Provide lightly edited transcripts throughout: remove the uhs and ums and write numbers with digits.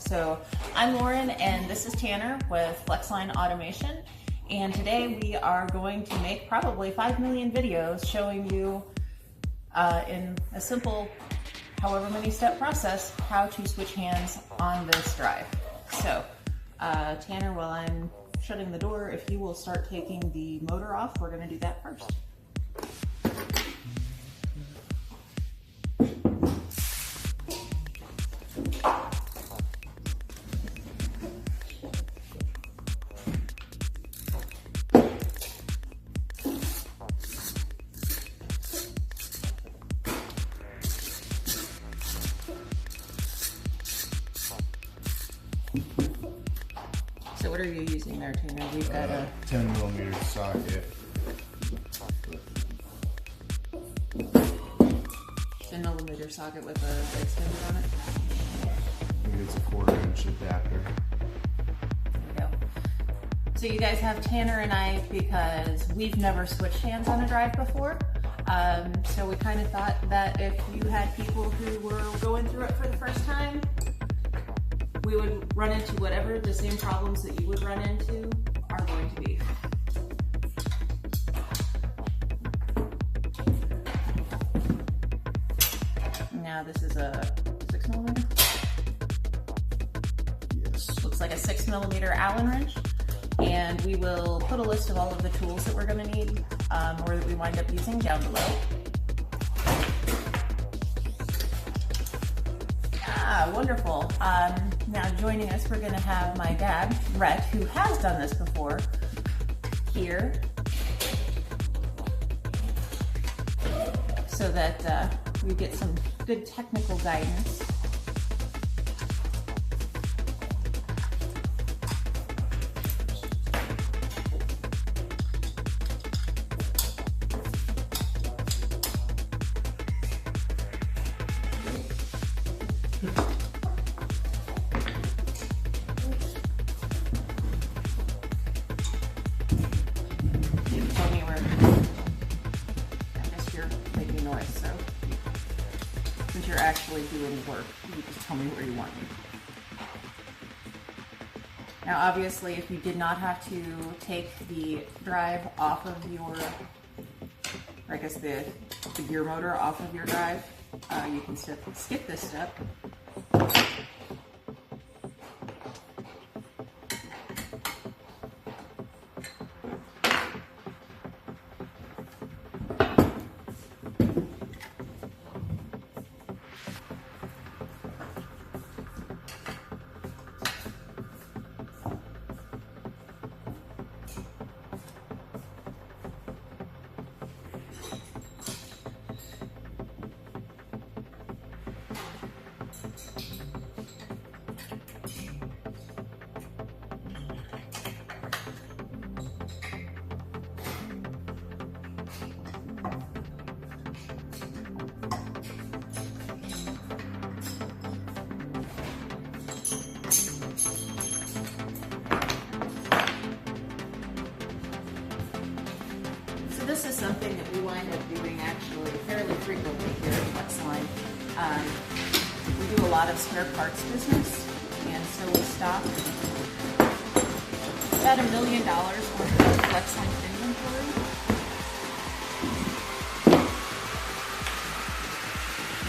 So I'm Lauren and this is Tanner with FlexLink Automation, and today we are going to make probably 5 million videos showing you in a simple, however many step process, how to switch hands on this drive. So Tanner, while I'm shutting the door, if you will start taking the motor off, we're going to do that first. So what are you using there, Tanner? We've got a 10mm socket. 10mm socket with a extender on it. I think it's a 1/4" adapter. There we go. So you guys have Tanner and I because we've never switched hands on a drive before. So we kind of thought that if you had people who were going through it for the first time, we would run into whatever the same problems that you would run into are going to be. Now this is a 6mm? Yes. Looks like a 6mm Allen wrench. And we will put a list of all of the tools that we're going to need or that we wind up using down below. Ah, wonderful. Now joining us, we're going to have my dad, Rhett, who has done this before, here, so that we get some good technical guidance. Since you're actually doing work, you just tell me where you want me. Now obviously if you did not have to take the drive off of your, or I guess the gear motor off of your drive, you can skip this step. This is something that we wind up doing actually fairly frequently here at FlexLink. We do a lot of spare parts business, and so we stock about $1 million worth of FlexLink inventory.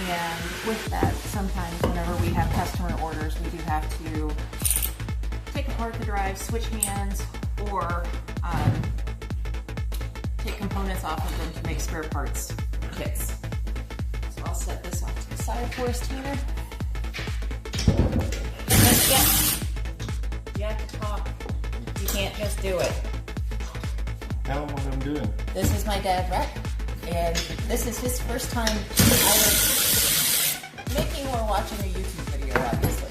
And with that, sometimes whenever we have customer orders, we do have to take apart the drive, switch hands, or take components off of them to make spare parts kits. So I'll set this off to the side for us, Tanner. You have to talk. You can't just do it. Tell them what I'm doing. This is my dad, Rhett, and this is his first time either making or watching a YouTube video, obviously.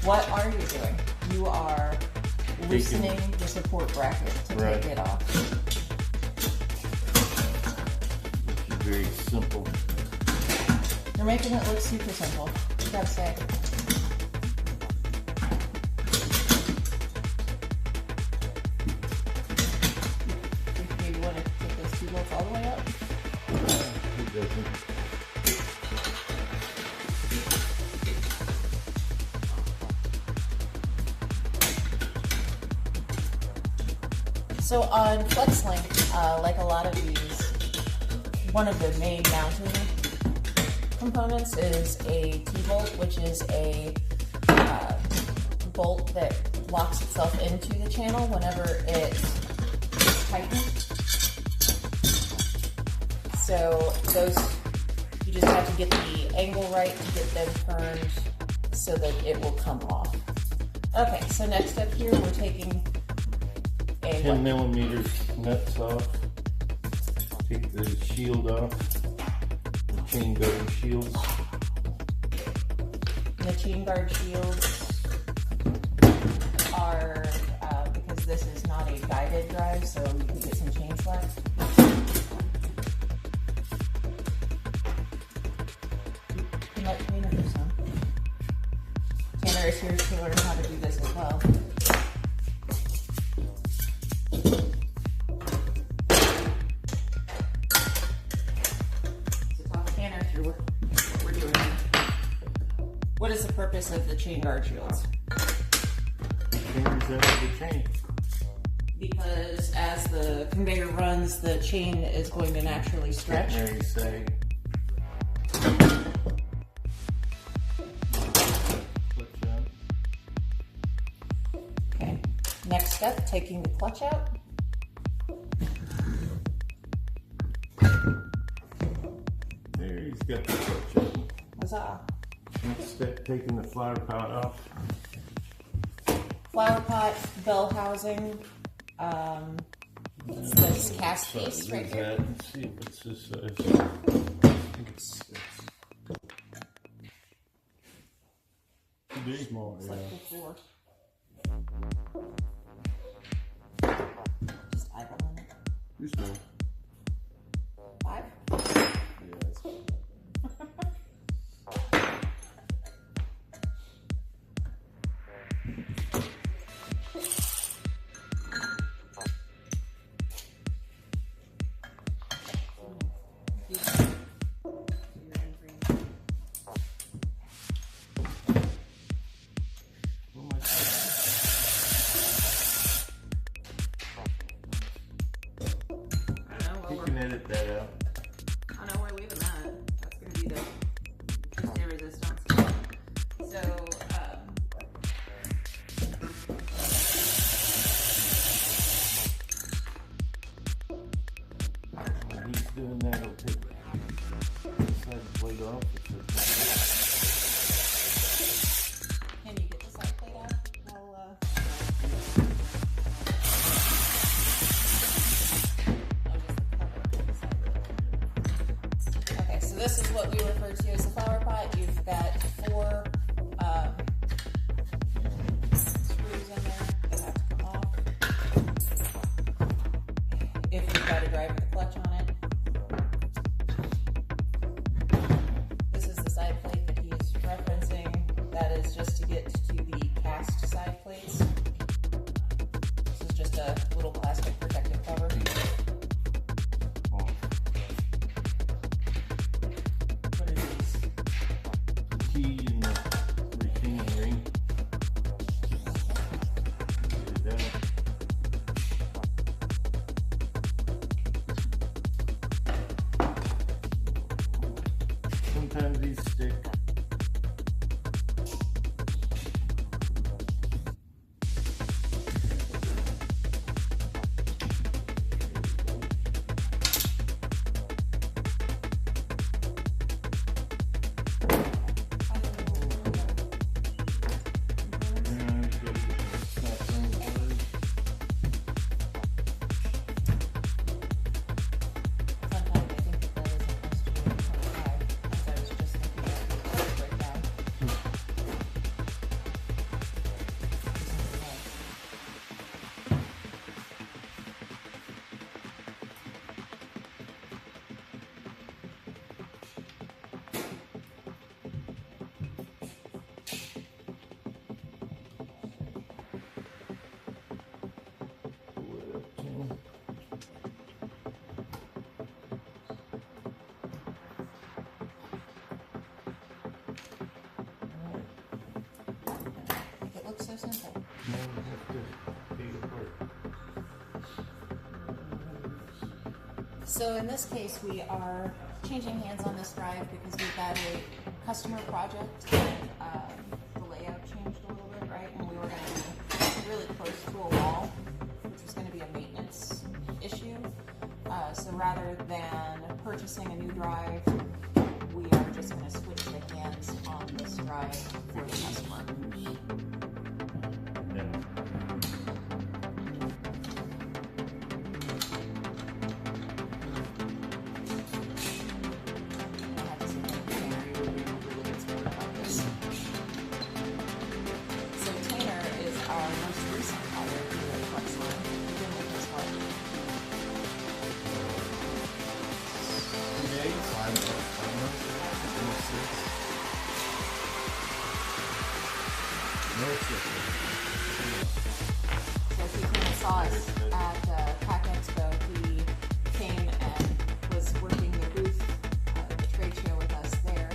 What are you doing? You are loosening the support bracket to take it off. Very simple. You're making it look super simple, you gotta say. Maybe you want to take those 2 bolts all the way up? It doesn't. So on FlexLink, like a lot of these, one of the main mounting components is a T-bolt, which is a bolt that locks itself into the channel whenever it's tightened. So those, you just have to get the angle right to get them turned so that it will come off. Okay, so next up here we're taking a 10 millimeters nuts off. Take the shield off. The chain guard shields. The chain guard shields are, because this is not a guided drive, so you can get some chain slack. You let Tanner do some. Tanner is here to learn how to do this as well. What is the purpose of the chain guard shields? Fingers out of the chain. Because as the conveyor runs, the chain is going to naturally stretch. Very sag. Okay. Next step, taking the clutch out. There, he's got the clutch out. Huzzah. Next step, taking the flower pot off. Flower pot, bell housing, this cast piece right Use here. that and see if it's this size. I think it's six. Too big, more, It's yeah. like before. Just eyeballing it. Too small. 5? Yeah, that's fine. You can edit that out. I know where we leave them at. That's going to be the stay resistance. So, When he's doing that, he'll take the side plate off. can you get the side plate out? Okay, so this is what we refer to as the flower pot. You've got 4 screws in there that have to come off. If you've got a drive with a clutch on it. This is the side plate that he is referencing. That is just to get to the cast side plates. This is just a little plastic protective cover. What are these? Key and the retaining ring. Get it out. Sometimes these stick. Sometimes I think that is supposed to be 25, as I was just looking at the breakdown. Make it look so simple. Now we have to take it apart. So in this case, we are changing hands on this drive because we've got a customer project and the layout changed a little bit, right? And we were going to be really close to a wall, which was going to be a maintenance issue. So rather than purchasing a new drive, we are just going to switch the hands on this drive for the customer. So if you came and saw us at Pack Expo, he came and was working the booth, the trade show with us there.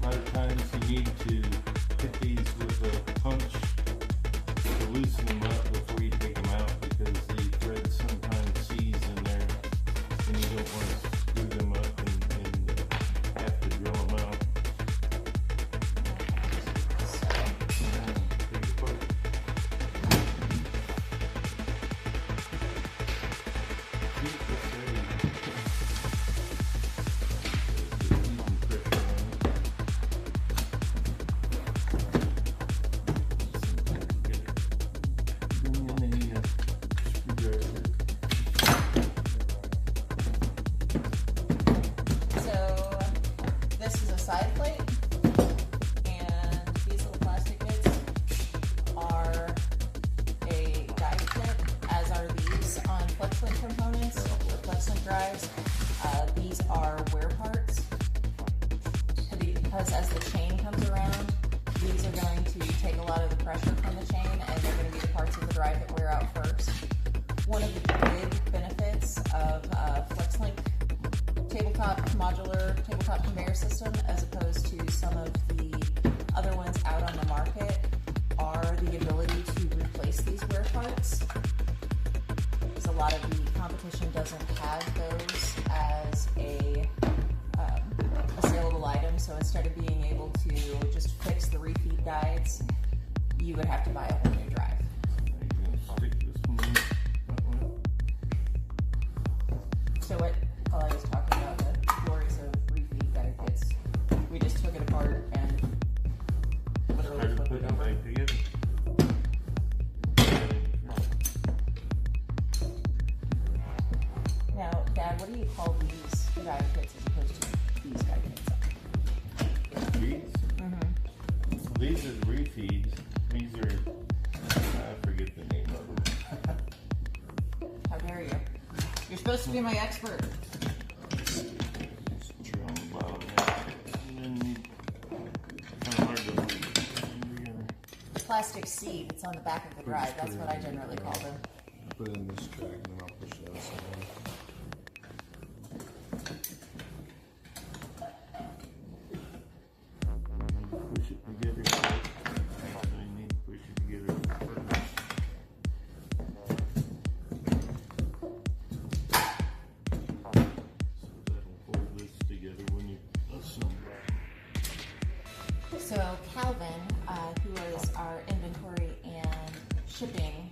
A lot of times you need to hit these with a punch to loosen them up before you take them out because the thread sometimes seize in there and you don't want to screw them up and have to drill them out. Take it apart. Keep the thread. Side plate, and these little plastic bits are a guide kit, as are these on FlexLink components, or FlexLink drives. These are wear parts, because as the chain comes around, these are going to take a lot of the pressure from the chain, and they're going to be the parts of the drive that wear out first. One of the big benefits of FlexLink modular tabletop conveyor system, as opposed to some of the other ones out on the market, are the ability to replace these wear parts. Because a lot of the competition doesn't have those as a saleable item, so instead of being able to just fix the refeed guides, you would have to buy a whole new drive. So what I was talking about, the glories of refeed guide kits, we just took it apart and literally flipped it over. Now, Dad, what do you call these guide kits as opposed to these guide kits? These? Mm-hmm. These are the refeeds. These are, I forget the name of them. How dare you? You're supposed to be my expert. Plastic seat that's on the back of the drive, that's what I generally call them. Put it in this track and then I'll push it outside. Push it together. I need to push it together first. So that'll hold this together when you assemble. So Calvin, who is our inventory and shipping,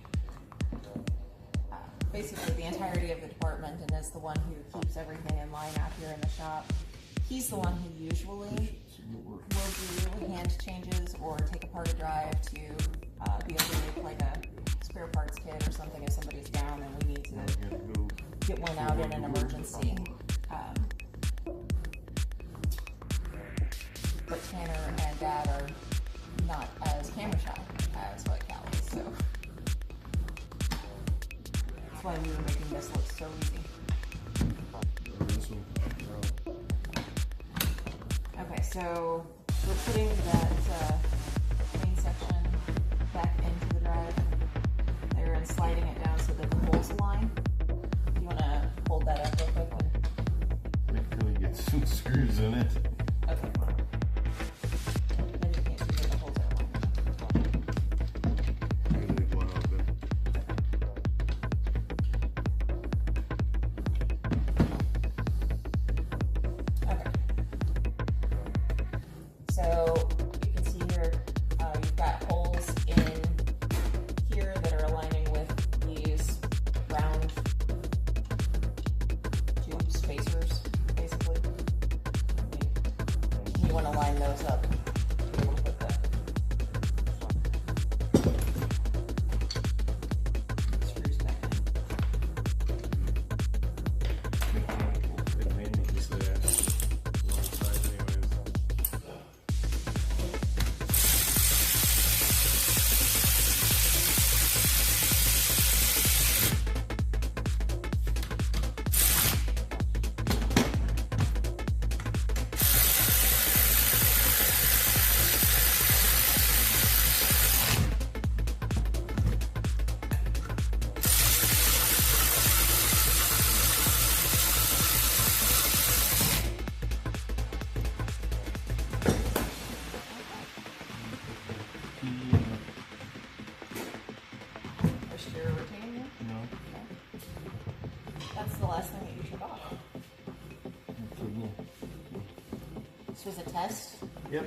basically the entirety of the department, and is the one who keeps everything in line out here in the shop, he's the one who usually will do hand changes or take apart a drive to be able to make like a spare parts kit or something if somebody's down and we need to get one out in an emergency. But Tanner and Dad are not as camera shy as what Cal is, so that's why we were making this look so easy. Okay, so we're putting that main section back into the drive there and sliding it down so that the holes align. You want to hold that up real quick? Make sure we get some screws in it. Okay. Then you can't see where the holes are aligned. I'm gonna leave one open. Okay. So you can see here, you've got holes in here that are aligning with these round tube spacers, basically. You want to line those up to be able to put the screws back in. Advantages of that. Wrong side anyways. Push your retaining wheel. No. That's the last thing that you took off. This was a test. Yep.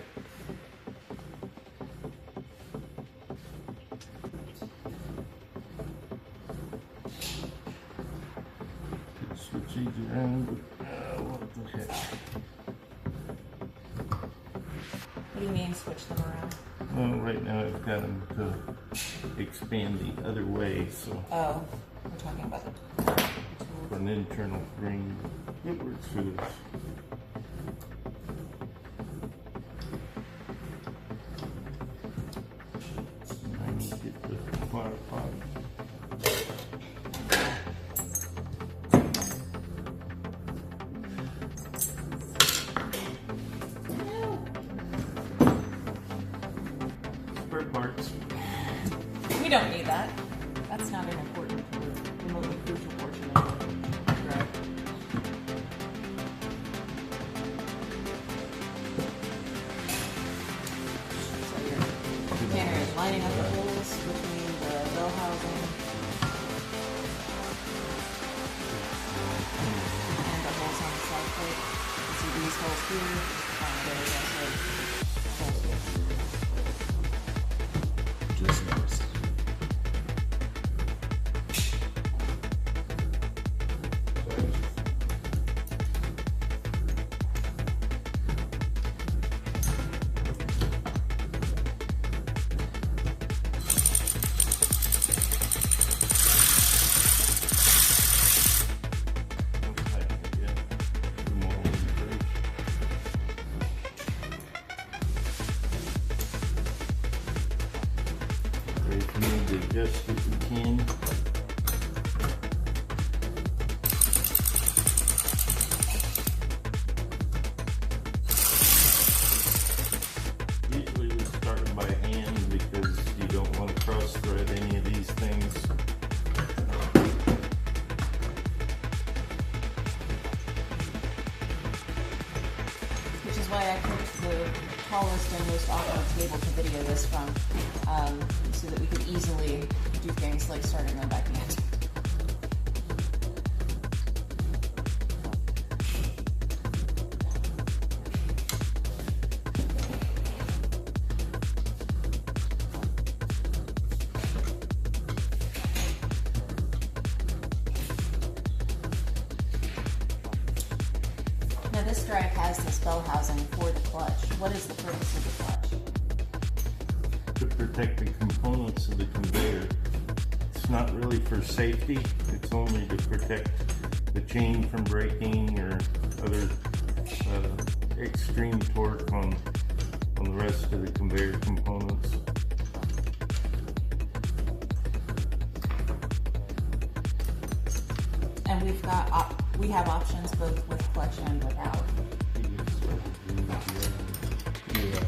Switch these around. What the heck? What do you mean switch them around? Well, right now I've got them to expand the other way, so Oh, we're talking about the for an internal ring, it works for this. I need to get the flower pot. Spare parts. We don't need that. That's not an important or remotely crucial portion of the drive. So you're lining up the holes between the bell housing and the holes on the side plate. You see these holes here. There's also holes here. Just noticed. If you need to adjust it, you can. Usually we start by hand because you don't want to cross thread any of these things. Which is why I picked the tallest and most awkward table to video this from, so that we could easily do things like starting them back again. Now this drive has this bell housing for the clutch. What is the purpose of the clutch? To protect the components of the conveyor. It's not really for safety, it's only to protect the chain from breaking or other extreme torque on the rest of the conveyor components. And we have options both with clutch and without. Yeah.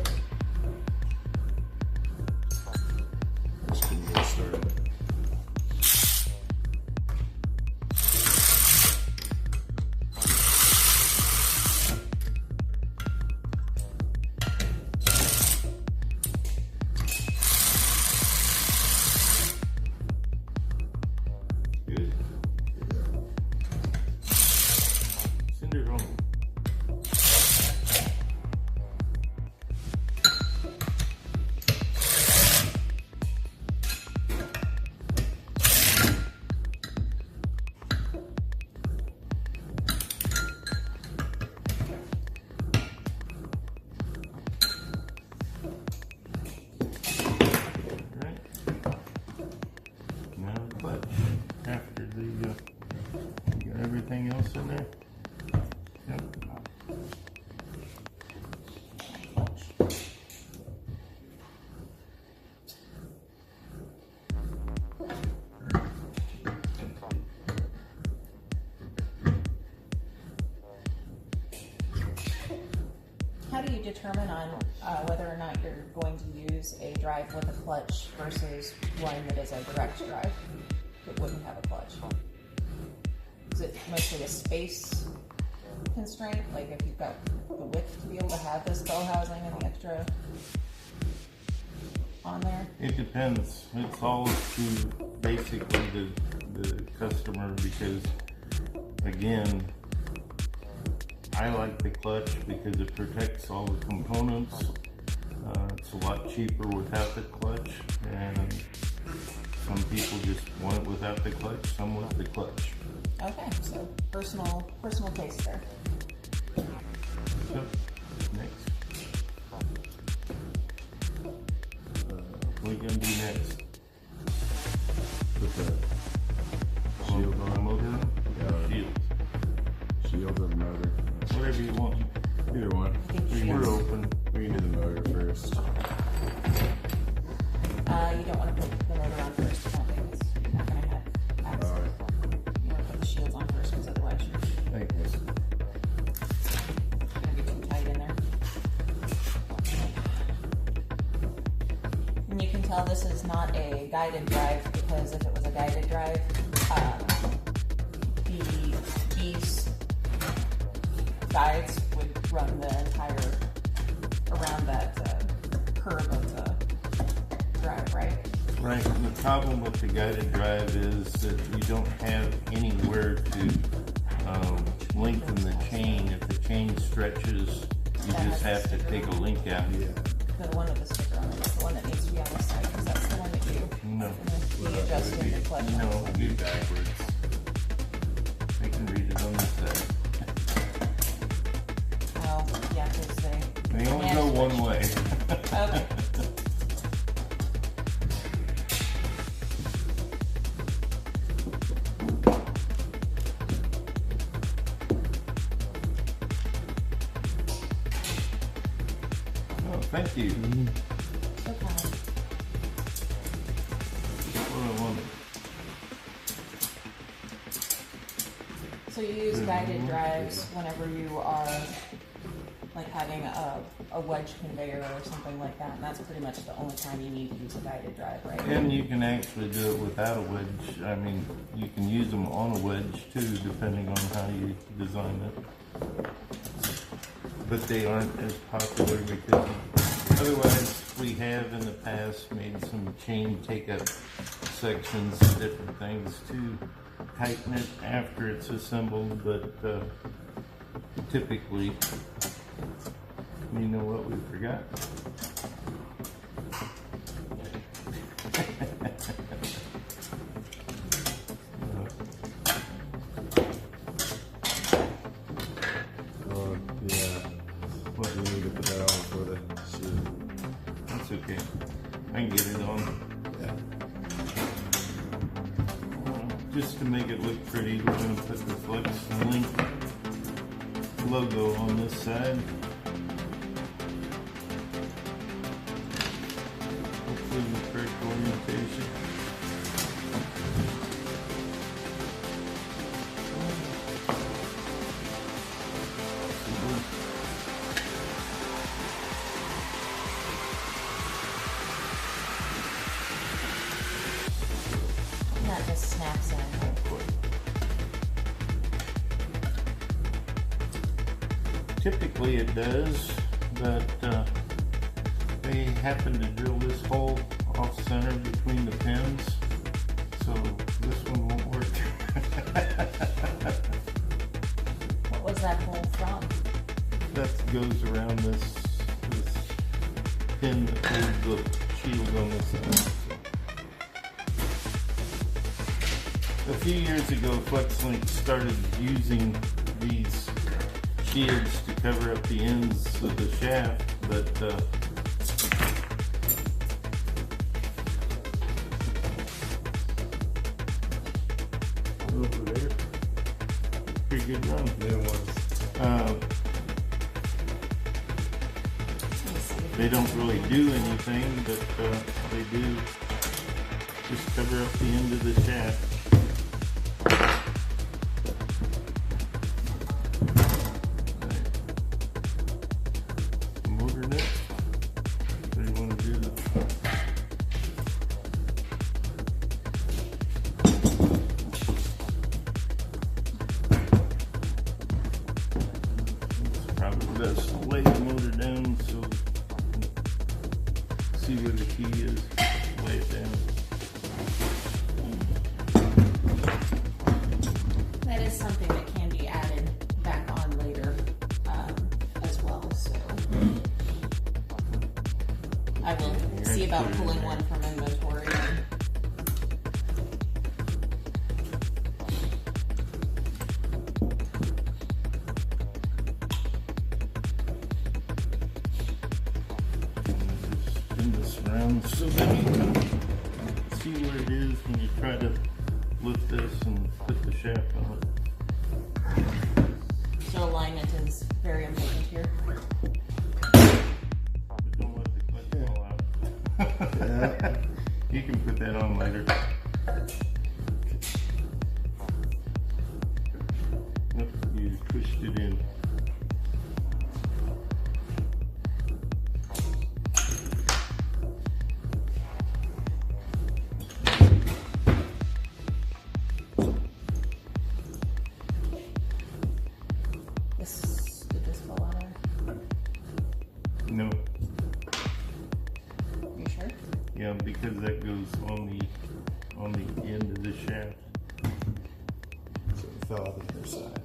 everything else in there? Yep. How do you determine on whether or not you're going to use a drive with a clutch versus one that is a direct drive that wouldn't have a clutch? Is it mostly a space constraint? Like if you've got the width to be able to have this bell housing and the extra on there? It depends. It's all to basically the customer, because again, I like the clutch because it protects all the components. It's a lot cheaper without the clutch, and some people just want it without the clutch, some with the clutch. Okay, so personal taste there. So, next. What are you gonna do next? Put the shield The on. motor? Shield. Shield or the motor. Whatever you want. Either one. We're open. We can do the motor first. You don't want to put the motor on first. I don't think it's not going to have access. Alright. You want to put the shields on first because otherwise you're Thank you. going to get too tight in there. And you can tell this is not a guided drive, because if it was a guided drive, these guides would run the entire around that curve of the drive, right? Right, and the problem with the guided drive is that you don't have anywhere to lengthen the chain. If the chain stretches, you just have to take a link out. Yeah. The one with the sticker on it is the one that needs to be on the side, because that's the one that you No, be adjusting the clutch. no, It'll be backwards. I can read it on the side. Oh, yeah, because They only go one way. Okay. Oh, thank you. Okay. What I wanted. So you use guided drives whenever you are like having a wedge conveyor or something like that, and that's pretty much the only time you need to use a guided drive, right? And you can actually do it without a wedge. I mean, you can use them on a wedge too, depending on how you design it. But they aren't as popular because otherwise we have in the past made some chain take-up sections and different things to tighten it after it's assembled, but typically, you know what we forgot? Yeah. What? You need to put that on for the shield. That's okay. I can get it on. Yeah. Just to make it look pretty, we're going to put the FlexLink logo on this side. Hopefully the correct orientation. And that just snaps in. Typically it does, but they happen to drill this hole off center between the pins, so this one won't work. What was that hole from? That goes around this pin that holds the shield on this side. A few years ago, FlexLink started using these shields to cover up the ends of the shaft, but Over there. good run. It was. Let me see. They don't really do anything, but they do just cover up the end of the shaft. Motor next. What do you want to do? It's probably best to lay the motor down so you can see where the key is. Lay it down. That is something that can be added back on later as well. So I will see about pulling one from inventory. Spin this around so that you can see where it is when you try to lift this and put the shaft on it. So alignment is very important here. But don't let the clutch fall out. Yeah. You can put that on later. Nope, you pushed it in. Did this fall out? No, You sure? yeah, because that goes on the end of the shaft. So it fell out the other side.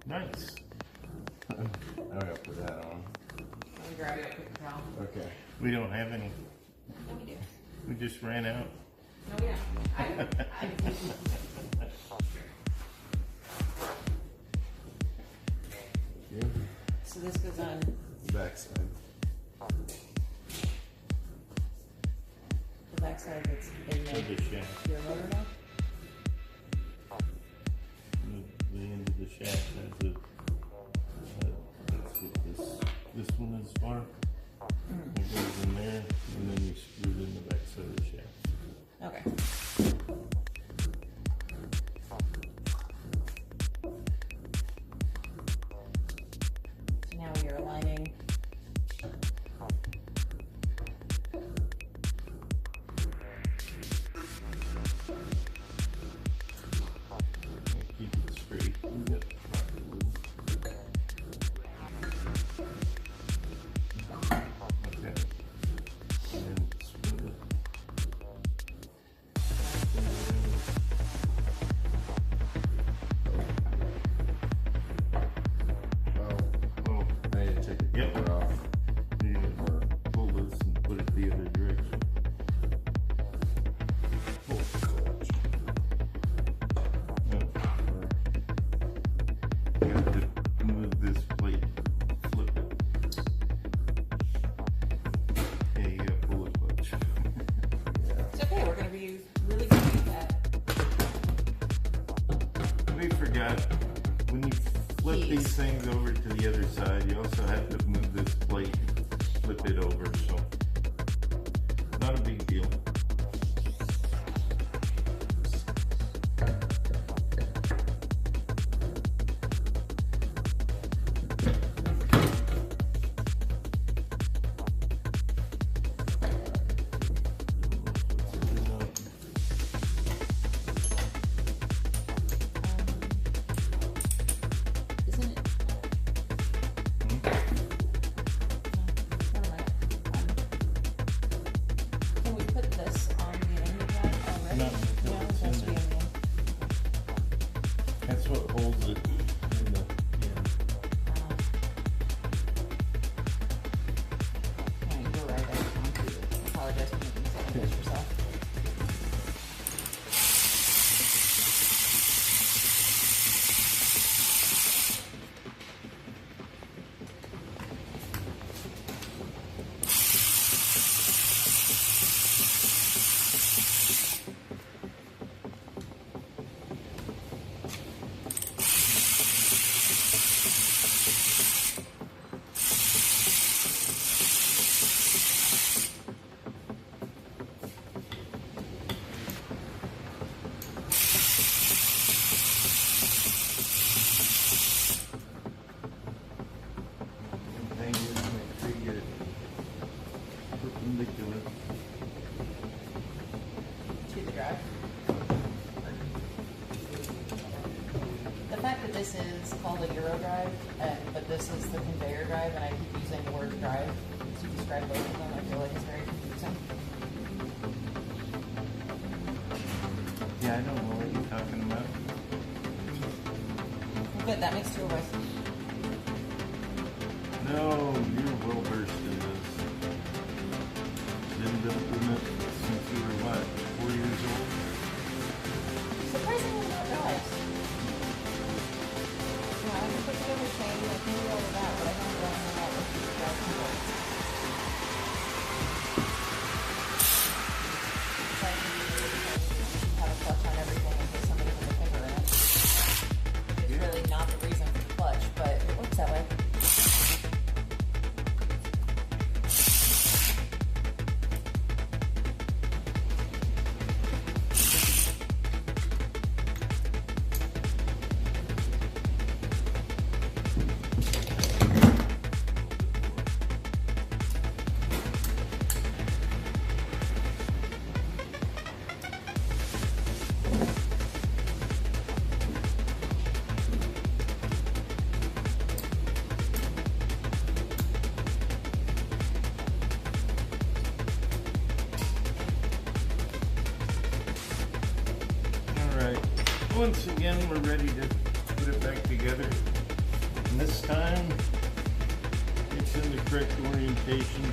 Nice. I gotta put that on. Let me grab it a quick towel. Okay. We don't have any. No, we do. We just ran out. No, we don't. Yeah. So this goes on. Back side. The backside that's in Of the shaft. your motor now? The end of the shaft has a. That's what this one is for. It goes in there, and then you screw it in the back side of the shaft. Okay. So now you're aligning. Keep it straight. Yep. Okay. And then spin it. Oh, Oh, I need to take the Yep. cover off. you pull this and put it the other direction. Pull the clutch. No. You have to move this plate, flip it. Yeah, you gotta pull the clutch. It's okay, we're gonna be really good at that. We forgot, when you flip Keys. these things over to the other side, you also have to move this plate, flip it over, so not a big deal. Isn't it? No, never mind. Can we drive, and I keep using the word drive to describe both of them. I feel like it's very confusing. Yeah, I don't know what you're talking about. Good, that makes two of us. No, you're well versed in this. Been doing it since you were what, 4 years old? Surprisingly not drives. Yeah, I can put together chain, I can do all of that, but I don't know how to do drive controls. Have a clutch on everything in case somebody puts a finger in it. It's really not the reason for the clutch, but it works that way. Once again, we're ready to put it back together. And this time, it's in the correct orientation.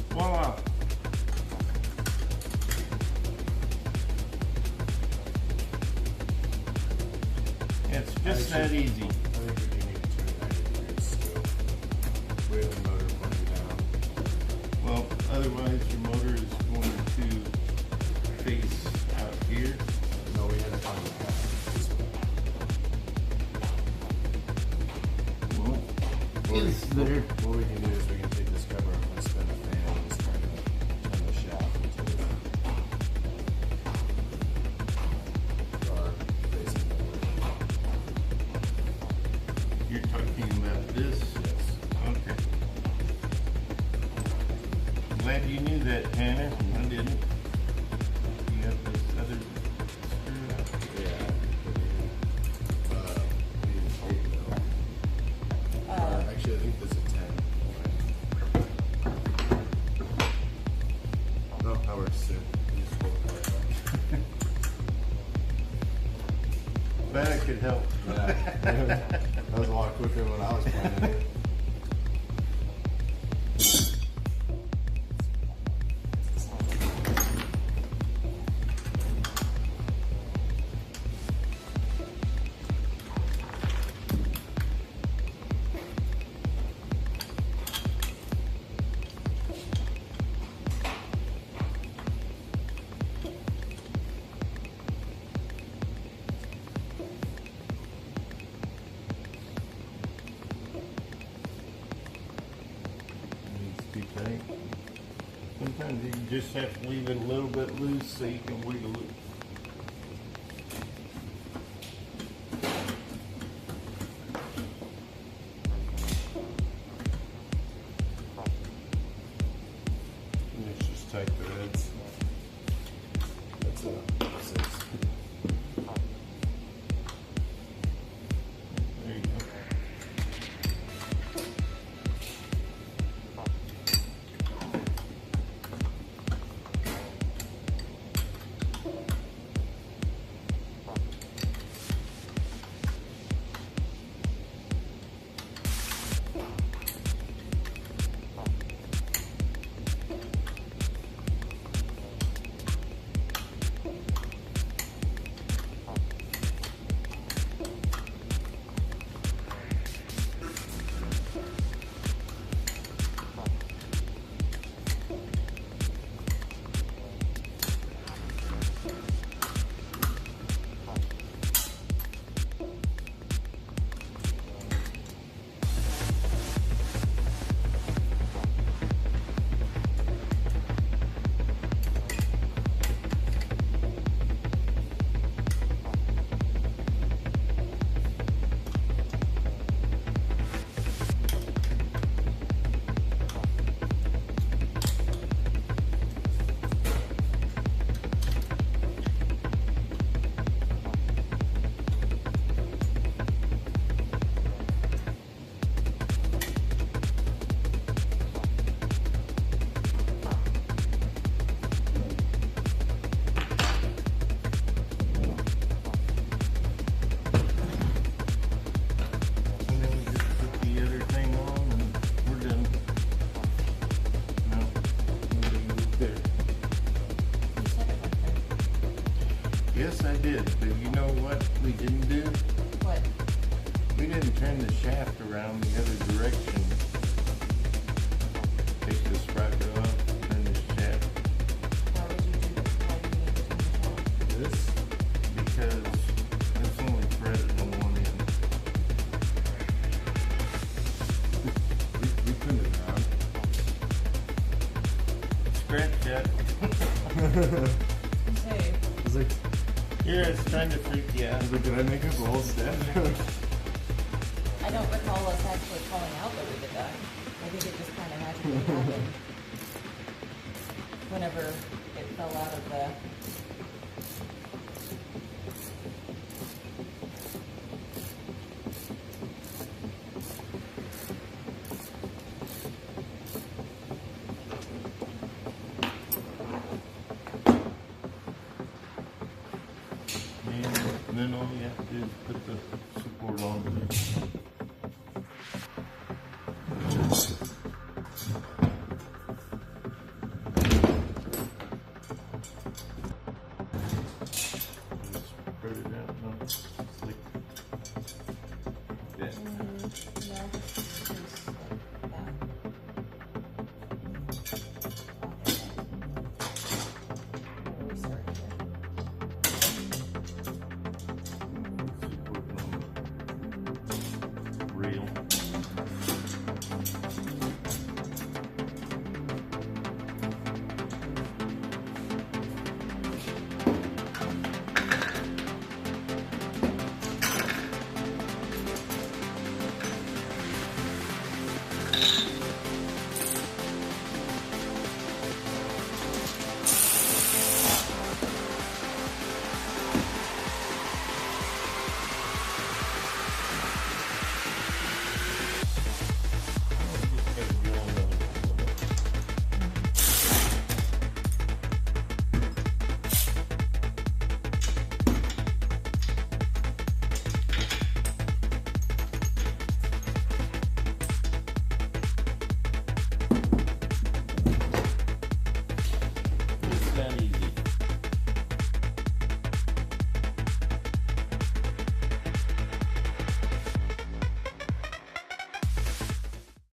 Voila! It's just that easy. I think we do need to turn it 90 degrees still. With the motor pointing down. Well, otherwise your motor is going to face out here. No, we had to find the path this way. Well, is there? What we can do is we can take this cover off and spin the fan and just kind of turn the shaft into the car facing the motor. You're talking about this? Yes. Okay. Glad you knew that, Tanner. I didn't. You got this other screwed up. Yeah. We need 8 mil. Actually, I think this is 10. No, power 6. You just pull the power That could help. back. Yeah. That was a lot quicker than when I was planning it. Needs to be tight. Sometimes you just have to leave it a little bit loose so you can wiggle it. And it's just tight threads. That's a 6. There you go. guess I did, but you know what we didn't do? What? We didn't turn the shaft around the other direction. Take the sprocket off, turn the shaft. Why would you do that? Why do you need to turn the shaft? This, because it's only threaded on one end. We turned it around. Scratch that. Say, It's like, Here, it's trying to freak you out. did I make a whole step? I don't recall us actually calling out that we did that. I think it just kind of magically happened whenever it fell out of the. And then all you have to do is put the support on.